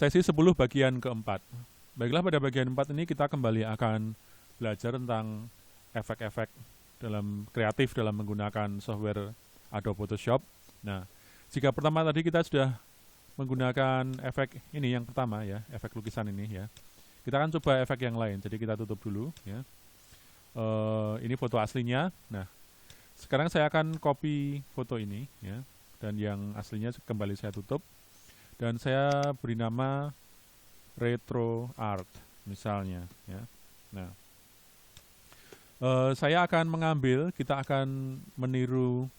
sesi 10 bagian keempat. Baiklah, pada bagian 4 ini kita kembali akan belajar tentang efek-efek dalam kreatif dalam menggunakan software Adobe Photoshop. Nah, jika pertama tadi kita sudah menggunakan efek ini yang pertama ya, efek lukisan ini ya. Kita akan coba efek yang lain. Jadi kita tutup dulu ya. Ini foto aslinya. Nah, sekarang saya akan copy foto ini ya, dan yang aslinya kembali saya tutup. Dan saya beri nama retro art misalnya ya. Nah, saya akan mengambil, kita akan meniru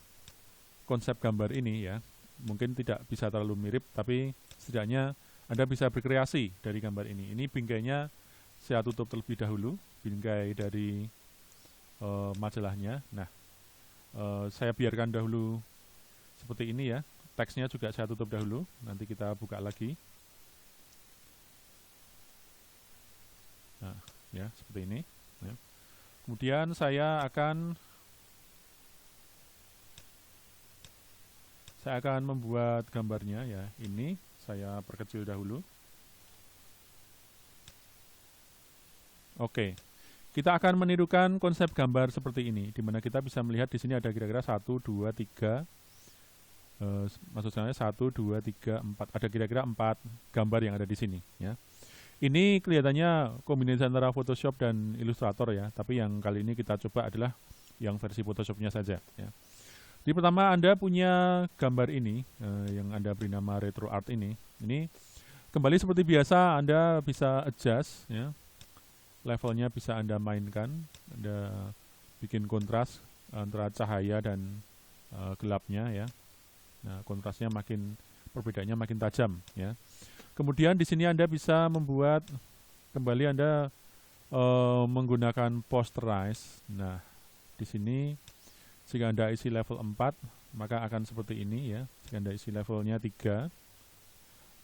konsep gambar ini ya. Mungkin tidak bisa terlalu mirip, tapi setidaknya Anda bisa berkreasi dari gambar ini. Ini bingkainya saya tutup terlebih dahulu, bingkai dari majalahnya. Nah, saya biarkan dahulu seperti ini ya. Teksnya juga saya tutup dahulu, nanti kita buka lagi. Nah, ya seperti ini. Ya. Kemudian saya akan membuat gambarnya ya. Ini saya perkecil dahulu. Oke. Kita akan menirukan konsep gambar seperti ini, di mana kita bisa melihat di sini ada kira-kira 1, 2, 3, maksud saya 1, 2, 3, 4, ada kira-kira 4 gambar yang ada di sini ya. Ini kelihatannya kombinasi antara Photoshop dan Illustrator ya, tapi yang kali ini kita coba adalah yang versi Photoshopnya saja ya. Jadi pertama Anda punya gambar ini, yang Anda beri nama retro art ini kembali seperti biasa Anda bisa adjust ya, levelnya bisa Anda mainkan, Anda bikin kontras antara cahaya dan gelapnya ya. Nah, kontrasnya perbedaannya makin tajam ya. Kemudian di sini Anda bisa membuat kembali Anda menggunakan posterize. Nah, di sini jika Anda isi level 4 maka akan seperti ini ya. Jika Anda isi levelnya 3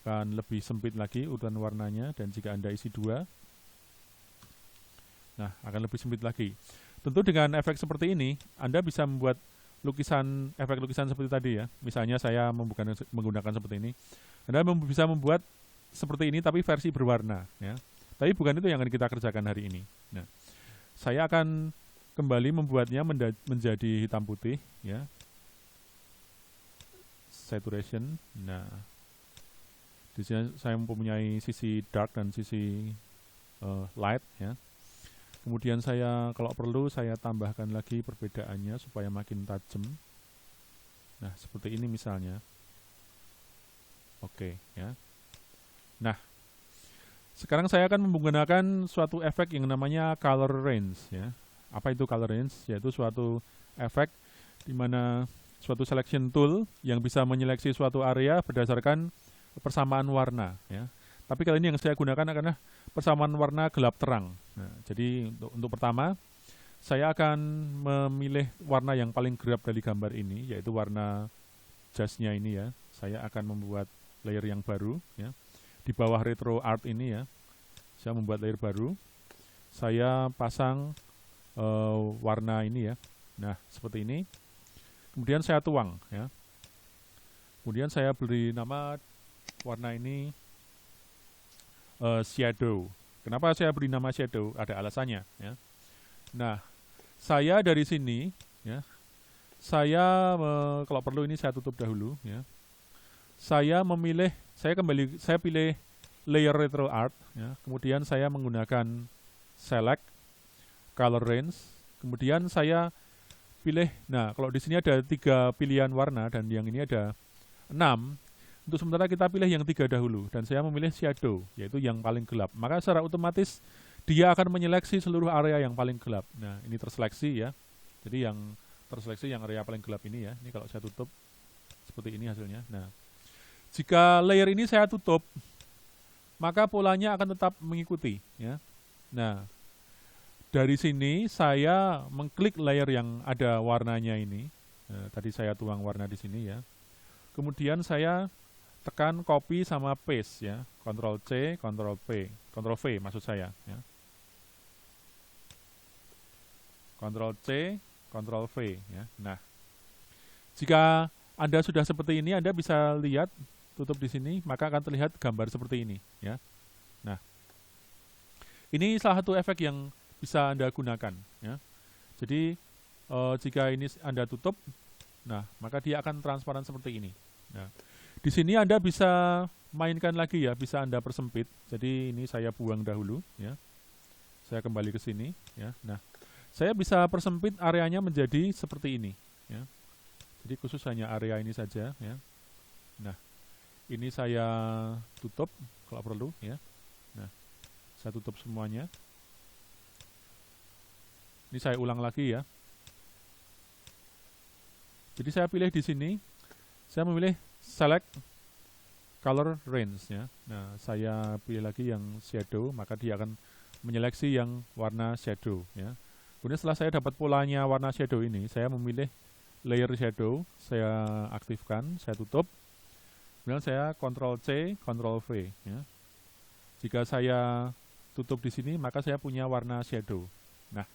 akan lebih sempit lagi urutan warnanya, dan jika Anda isi 2 nah akan lebih sempit lagi. Tentu dengan efek seperti ini Anda bisa membuat efek lukisan seperti tadi ya. Misalnya saya menggunakan seperti ini. Anda bisa membuat seperti ini tapi versi berwarna ya. Tapi bukan itu yang akan kita kerjakan hari ini. Nah, saya akan kembali membuatnya menjadi hitam putih ya. Saturation. Nah, di sini saya mempunyai sisi dark dan sisi light ya. Kemudian saya kalau perlu saya tambahkan lagi perbedaannya supaya makin tajam. Nah, seperti ini misalnya. Oke ya. Nah, sekarang saya akan menggunakan suatu efek yang namanya color range ya. Apa itu color range? Yaitu suatu efek di mana suatu selection tool yang bisa menyeleksi suatu area berdasarkan persamaan warna ya. Tapi kali ini yang saya gunakan adalah persamaan warna gelap terang. Nah, jadi untuk pertama saya akan memilih warna yang paling gelap dari gambar ini, yaitu warna jasnya ini ya. Saya akan membuat layer yang baru ya. Di bawah retro art ini ya, saya membuat layer baru. Saya pasang warna ini ya. Nah, seperti ini. Kemudian saya tuang ya. Kemudian saya beri nama warna ini shadow. Kenapa saya beri nama shadow? Ada alasannya ya. Nah, saya dari sini ya, saya kalau perlu ini saya tutup dahulu ya. Saya pilih layer retro art ya. Kemudian saya menggunakan select color range. Kemudian saya pilih, nah kalau di sini ada 3 pilihan warna dan yang ini ada 6. Untuk sementara kita pilih yang 3 dahulu, dan saya memilih shadow, yaitu yang paling gelap. Maka secara otomatis dia akan menyeleksi seluruh area yang paling gelap. Nah, ini terseleksi ya. Jadi yang terseleksi yang area paling gelap ini ya. Ini kalau saya tutup seperti ini hasilnya. Nah, jika layer ini saya tutup, maka polanya akan tetap mengikuti ya. Nah, dari sini saya mengklik layer yang ada warnanya ini. Nah, tadi saya tuang warna di sini ya. Kemudian saya tekan copy sama paste ya, Ctrl C, Ctrl V maksud saya ya. Ctrl C, Ctrl V ya. Nah, jika Anda sudah seperti ini, Anda bisa lihat tutup di sini, maka akan terlihat gambar seperti ini, ya. Nah, ini salah satu efek yang bisa Anda gunakan, ya. Jadi jika ini Anda tutup, nah maka dia akan transparan seperti ini. Nah, di sini Anda bisa mainkan lagi ya, bisa Anda persempit. Jadi ini saya buang dahulu, ya. Saya kembali ke sini, ya. Nah, saya bisa persempit areanya menjadi seperti ini, ya. Jadi khusus hanya area ini saja, ya. Nah, ini saya tutup kalau perlu, ya. Nah, saya tutup semuanya. Ini saya ulang lagi ya. Jadi saya pilih di sini, saya memilih select color range, ya. Nah, saya pilih lagi yang shadow, maka dia akan menyeleksi yang warna shadow, ya. Kemudian setelah saya dapat polanya warna shadow ini, saya memilih layer shadow, saya aktifkan, saya tutup. Kemudian saya Ctrl C, Ctrl V, ya. Jika saya tutup di sini, maka saya punya warna shadow. Nah,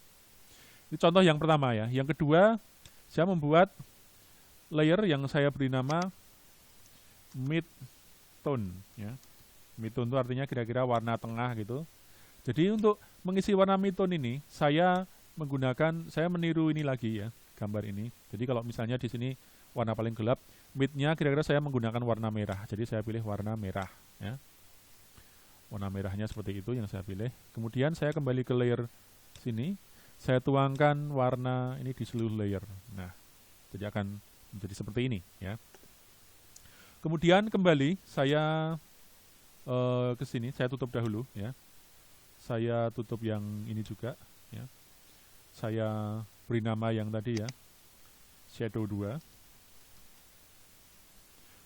ini contoh yang pertama ya. Yang kedua, saya membuat layer yang saya beri nama mid tone, ya. Mid tone itu artinya kira-kira warna tengah gitu. Jadi untuk mengisi warna mid tone ini, saya meniru ini lagi ya, gambar ini. Jadi kalau misalnya di sini warna paling gelap, midnya kira-kira saya menggunakan warna merah. Jadi saya pilih warna merah, ya. Warna merahnya seperti itu yang saya pilih. Kemudian saya kembali ke layer sini, saya tuangkan warna ini di seluruh layer. Nah, jadi akan menjadi seperti ini, ya. Kemudian kembali saya ke sini, saya tutup dahulu, ya. Saya tutup yang ini juga, ya. Saya beri nama yang tadi ya, shadow 2.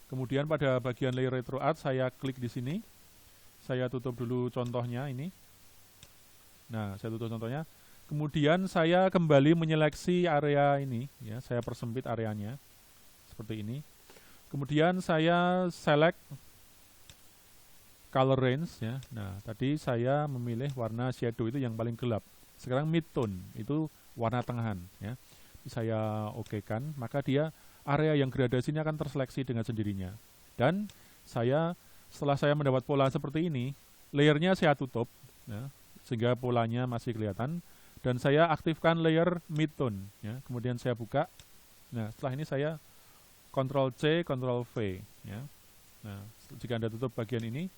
Kemudian pada bagian layer RetroArt saya klik di sini. Saya tutup dulu contohnya ini. Nah, saya tutup contohnya. Kemudian saya kembali menyeleksi area ini, ya. Saya persempit areanya seperti ini. Kemudian saya select color range, ya. Nah, tadi saya memilih warna shadow itu yang paling gelap. Sekarang mid tone itu warna tengahan, ya. Saya okekan, maka dia area yang gradasi ini akan terseleksi dengan sendirinya. Dan setelah saya mendapat pola seperti ini, layernya saya tutup, ya, sehingga polanya masih kelihatan. Dan saya aktifkan layer mid tone, ya. Kemudian saya buka. Nah, setelah ini saya Ctrl C, Ctrl V, ya. Nah, jika Anda tutup bagian ini,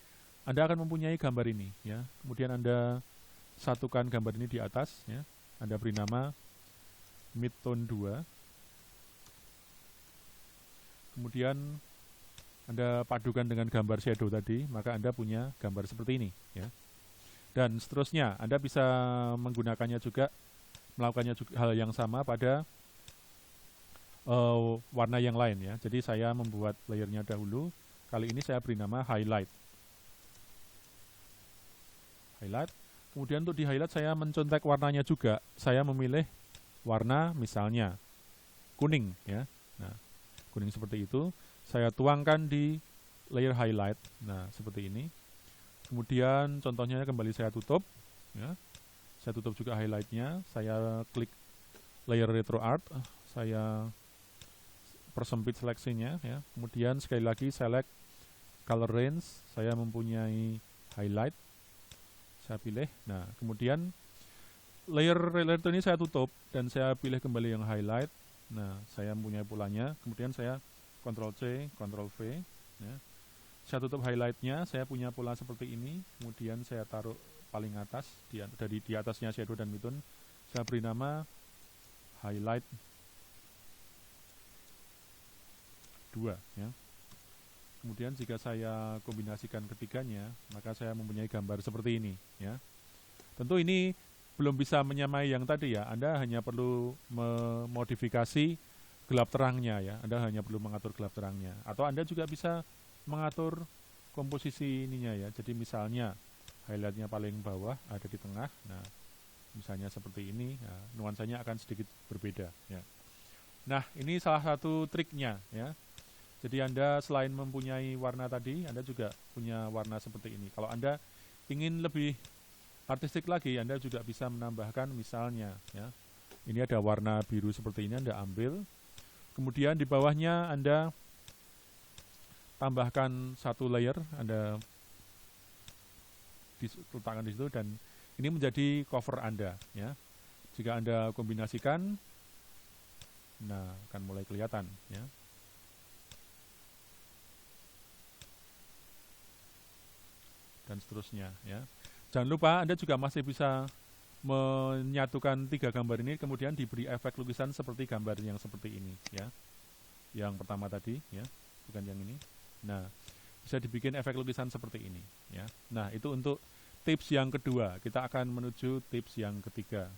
Anda akan mempunyai gambar ini, ya. Kemudian Anda satukan gambar ini di atas, ya. Anda beri nama midtone 2. Kemudian Anda padukan dengan gambar shadow tadi, maka Anda punya gambar seperti ini, ya. Dan seterusnya, Anda bisa melakukannya juga hal yang sama pada warna yang lain, ya. Jadi saya membuat layernya dahulu. Kali ini saya beri nama highlight. Kemudian untuk di highlight saya mencontek warnanya juga. Saya memilih warna misalnya kuning, ya. Nah, kuning seperti itu. Saya tuangkan di layer highlight. Nah, seperti ini. Kemudian contohnya kembali saya tutup, ya. Saya tutup juga highlightnya. Saya klik layer RetroArt. Saya persempit seleksinya, ya. Kemudian sekali lagi select color range. Saya mempunyai highlight. Saya pilih. Nah, kemudian layer ini saya tutup dan saya pilih kembali yang highlight. Nah, saya mempunyai polanya. Kemudian saya Ctrl C, Ctrl V, ya. Saya tutup highlightnya. Saya punya pola seperti ini. Kemudian saya taruh paling atas dari di atasnya shadow dan midtone. Saya beri nama highlight 2, ya. Kemudian jika saya kombinasikan ketiganya, maka saya mempunyai gambar seperti ini, ya. Tentu ini belum bisa menyamai yang tadi ya. Anda hanya perlu memodifikasi gelap terangnya, ya. Anda hanya perlu mengatur gelap terangnya. Atau Anda juga bisa mengatur komposisi ininya, ya. Jadi misalnya highlightnya paling bawah, ada di tengah. Nah, misalnya seperti ini, nah, nuansanya akan sedikit berbeda, ya. Nah, ini salah satu triknya, ya. Jadi Anda selain mempunyai warna tadi, Anda juga punya warna seperti ini. Kalau Anda ingin lebih artistik lagi, Anda juga bisa menambahkan misalnya, ya. Ini ada warna biru seperti ini, Anda ambil. Kemudian di bawahnya Anda tambahkan satu layer, Anda letakkan di situ, dan ini menjadi cover Anda, ya. Jika Anda kombinasikan, nah akan mulai kelihatan, ya. Dan seterusnya, ya. Jangan lupa Anda juga masih bisa menyatukan 3 gambar ini, kemudian diberi efek lukisan seperti gambar yang seperti ini, ya. Yang pertama tadi, ya, bukan yang ini. Nah, bisa dibikin efek lukisan seperti ini, ya. Nah, itu untuk tips yang kedua. Kita akan menuju tips yang ketiga.